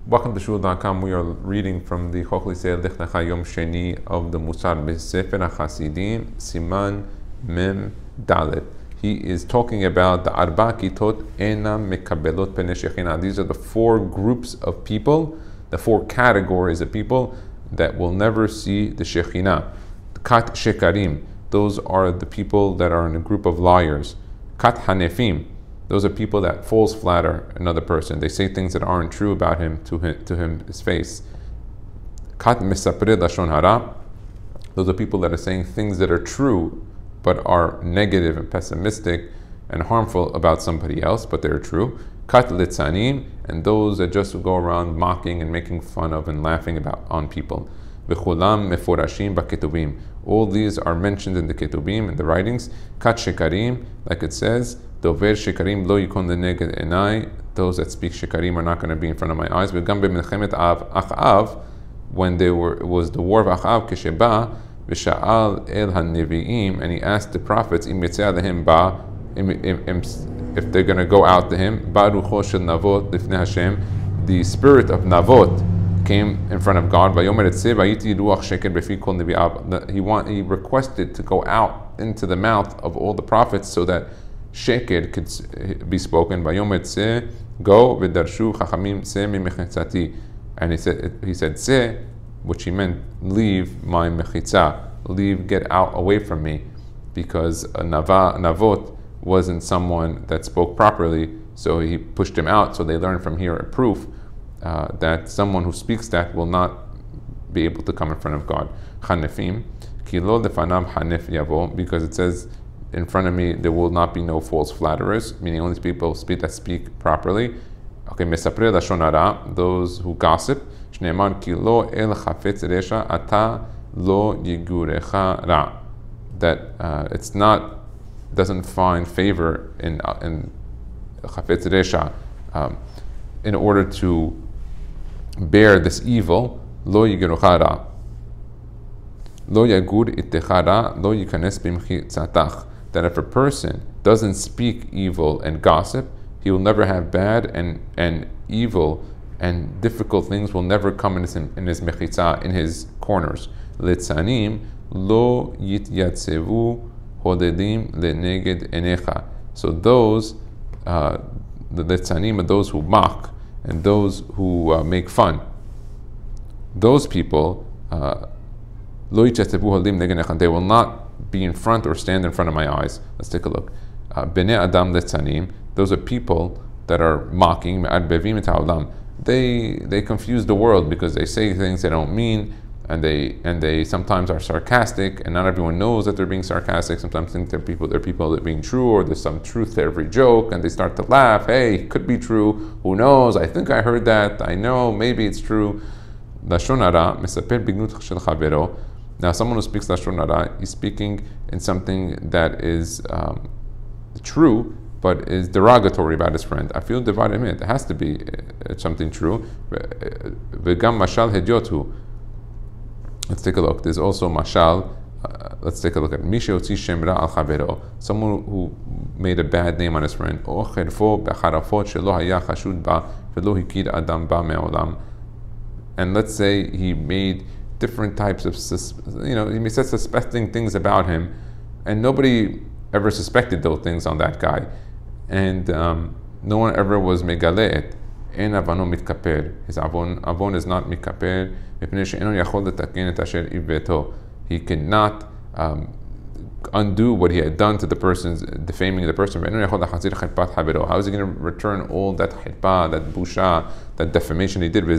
Welcome to Shul.com. We are reading from the SHECHINAH Yom Sheni of the Musar Sefer Hasidim, Siman Mem Dalet. He is talking about the Arba Kitot Ena Mekabelot Pene Shechinah. These are the four groups of people, the four categories of people that will never see the Shechinah. Kat Shekarim, those are the people that are in a group of liars. Kat Hanefim, those are people that false flatter another person. They say things that aren't true about him to his face. Kat Mesapre Lashon Hara, those are people that are saying things that are true but are negative and pessimistic and harmful about somebody else, but they're true. Kat Litzanim, and those that just go around mocking and making fun of and laughing about on people. V'chulam meforashim b'ketubim. All these are mentioned in the ketubim, in the writings. Kat shekarim, like it says, dover shekarim lo yikon leneged enai. Those that speak shekarim are not going to be in front of my eyes. V'gam b'milchemet Achav, when it was the war of Achav, kesheba v'sha'al el haneviim, and he asked the prophets, im yitzeh lehem ba, if they're going to go out to him, ba rucho shel navot lifnei Hashem, the spirit of navot came in front of God. He requested to go out into the mouth of all the prophets so that sheker could be spoken. Go v'darshu chachamim se mimechetsati, and he said se, which he meant leave my mechitza, leave, get out away from me, because a navot wasn't someone that spoke properly, so he pushed him out. So they learned from here a proof that someone who speaks that will not be able to come in front of God. Chanefim, kilo lefanav hanef yavo, because it says, in front of me there will not be no false flatterers, meaning only people that speak properly. Okay, mesapre lashon hara, those who gossip. Shneimar kilo el chafetz resha ata lo yigurecha ra, that it's not, doesn't find favor in chafetz resha, in order to bear this evil. Lo yigurecha ra, lo yagur itecha ra, lo yikanes b'mchitzatach, that if a person doesn't speak evil and gossip, he will never have bad and evil and difficult things will never come in his mechitza, in his corners. Litzanim lo yityatzevu hodedim leneged enecha. So those, the litzanim are those who mock and those who make fun. Those people, lo yityatzevu hodedim leneged enecha, they will not be in front or stand in front of my eyes. Let's take a look. Bnei Adam litzanim, those are people that are mocking. They confuse the world because they say things they don't mean, and they sometimes are sarcastic, and not everyone knows that they're being sarcastic. Sometimes think they're people that are being true, or there's some truth to every joke, and they start to laugh. Hey, it could be true. Who knows? I think I heard that. I know. Maybe it's true. Lashon hara mesaper bignut shel chavero. Now, someone who speaks lashon hara is speaking in something that is true, but is derogatory about his friend. I feel divided. It has to be something true. V'gam mashal hedyotu. Let's take a look. There's also mashal. Let's take a look at Misha Otzi Shemra al Chavero, someone who made a bad name on his friend. O cherfo b'charafot shelo haya chashud ba v'lo hikid adam ba me'olam. And let's say he made different types of, he said suspecting things about him, and nobody ever suspected those things on that guy. And no one ever was megaleet. En avano mitkaper. His avon is not mitkaper. He cannot undo what he had done to the person, defaming the person. How is he going to return all that hitba, that busha, that defamation he did? He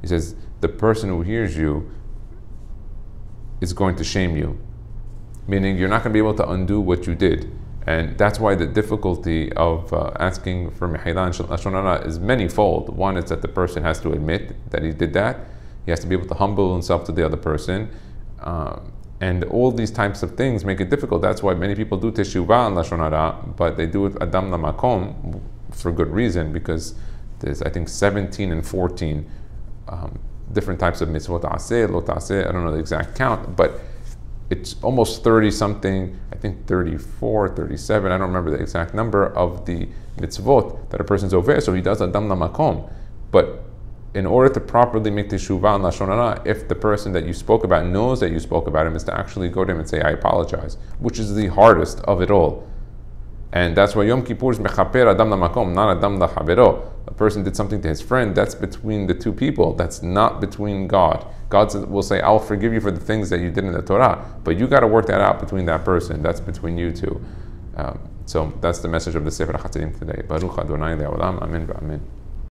says, the person who hears you is going to shame you. Meaning you're not going to be able to undo what you did. And that's why the difficulty of asking for mehila and lashon hara is manifold. One is that the person has to admit that he did that. He has to be able to humble himself to the other person. And all these types of things make it difficult. That's why many people do teshuvah and lashon hara, but they do it adam lamakom for good reason, because there's, I think, 17 and 14 different types of mitzvot aseh, lo taseh. I don't know the exact count, but it's almost 30 something, I think 34, 37, I don't remember the exact number of the mitzvot that a person's over, so he does Adam Lamakom. But in order to properly make teshuvah and lashon hara, if the person that you spoke about knows that you spoke about him, is to actually go to him and say, I apologize, which is the hardest of it all. And that's why Yom Kippur is mechaper Adam Lamakom, not Adam Lachavero. A person did something to his friend, that's between the two people, that's not between God. God will say, I'll forgive you for the things that you did in the Torah, but you got to work that out between that person. That's between you two. So that's the message of the Sefer Hasidim today. Baruch Adonai Le'olam. Amen. Amen.